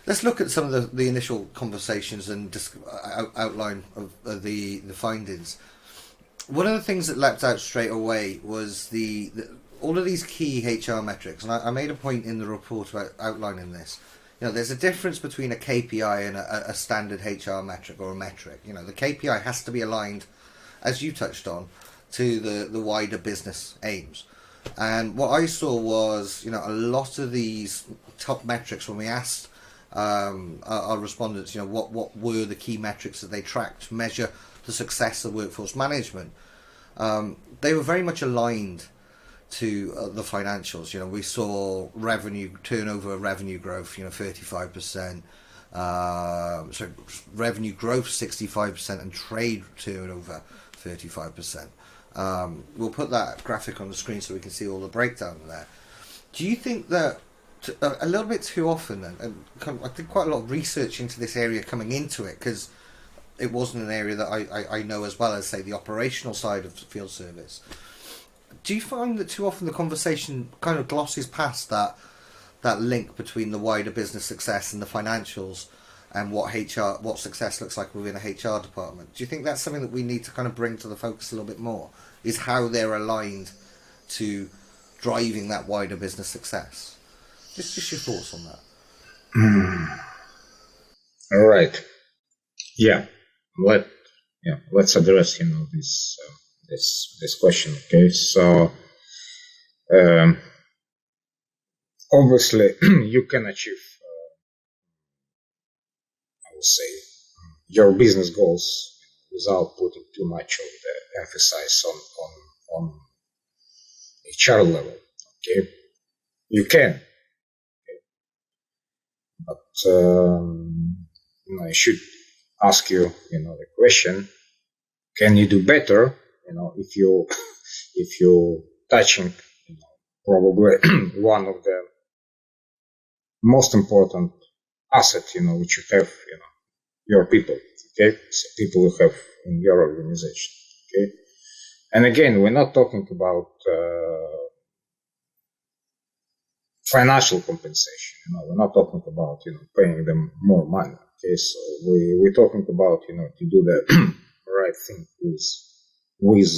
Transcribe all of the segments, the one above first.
Let's look at some of the initial conversations and outline of the findings. One of the things that leapt out straight away was all of these key HR metrics, and I made a point in the report about outlining this. There's a difference between a KPI and a standard HR metric or a metric. The KPI has to be aligned, as you touched on, to the wider business aims. And what I saw was, a lot of these top metrics, when we asked our respondents, what were the key metrics that they tracked to measure the success of workforce management, they were very much aligned to the financials. We saw turnover revenue growth, 35%, so revenue growth 65%, and trade turnover 35%. We'll put that graphic on the screen so we can see all the breakdown there. Do you think that a little bit too often, and I did quite a lot of research into this area coming into it, because it wasn't an area that I know as well as, say, the operational side of field service. Do you find that too often the conversation kind of glosses past that link between the wider business success and the financials and what success looks like within a HR department? Do you think that's something that we need to kind of bring to the focus a little bit more, is how they're aligned to driving that wider business success? Just your thoughts on that. All right. Yeah. Let's address this question. Okay. So obviously you can achieve, I would say, your business goals without putting too much of the emphasis on HR level. Okay. You can. But I should ask you, the question: can you do better? If you touching, probably one of the most important assets, which you have, your people. Okay, so people you have in your organization. Okay, and again, we're not talking about financial compensation. We're not talking about paying them more money. Okay, so we're talking about to do the right thing with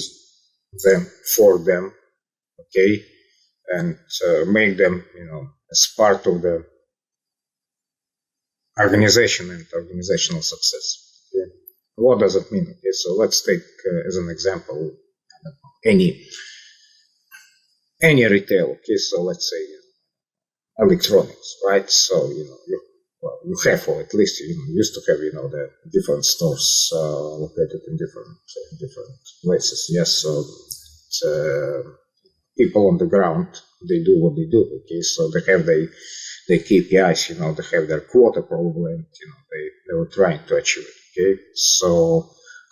them, for them. Okay, and make them as part of the organization and organizational success. Okay, what does it mean? Okay, so let's take as an example any retail. Okay, so let's say electronics, right? So you have, or at least used to have, the different stores located in different places. Yes, so people on the ground, they do what they do. Okay, so they have their KPIs. They have their quota probably, and they were trying to achieve it. Okay, so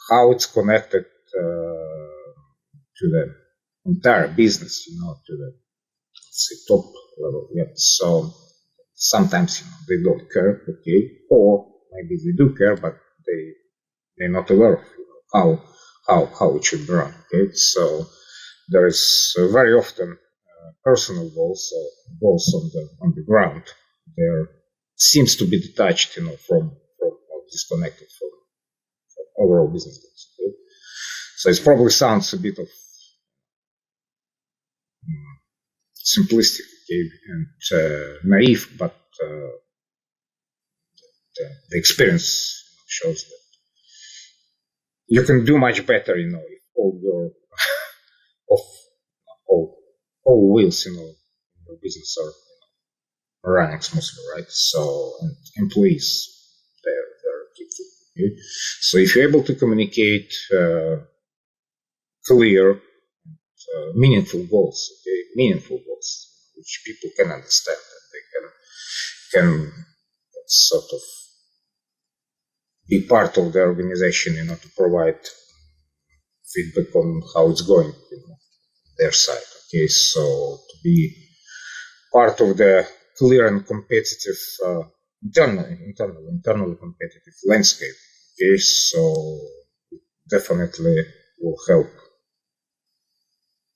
how it's connected to the entire business, to the, let's say, top level. Yeah. So sometimes they don't care, okay, or maybe they do care, but they're not aware of how it should be run. Okay, so there is very often personal goals, or goals on the ground. There seems to be detached, from or disconnected from overall business goals. Okay? So it probably sounds a bit of simplistic, okay, and naive, but the experience shows that you can do much better, if all your all wheels, in your business are running smoothly, right? So, and employees, they're key. Okay? So if you're able to communicate clear, meaningful goals, which people can understand, and they can sort of be part of the organization, to provide feedback on how it's going, their side. Okay, so to be part of the clear and competitive, internally competitive landscape. Okay, so it definitely will help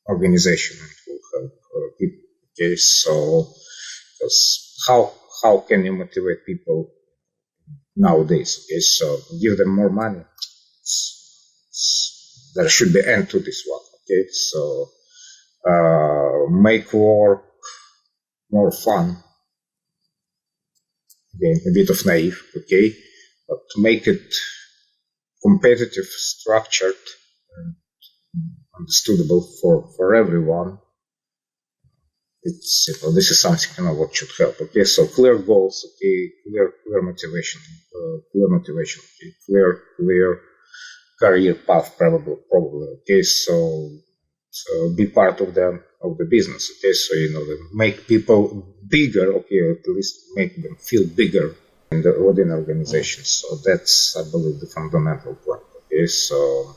organization and will help people. Okay, so because how how can you motivate people nowadays? Okay, so give them more money. There should be end to this one. Okay, so make work more fun. Again, a bit of naive. Okay, but to make it competitive, structured, and understandable for everyone. It's this is something what should help. Okay, so clear goals. Okay, clear motivation. Okay, clear career path. Probably. Okay, so be part of the business. Okay, so make people bigger. Okay, at least make them feel bigger within organizations. So that's, I believe, the fundamental point. Okay, so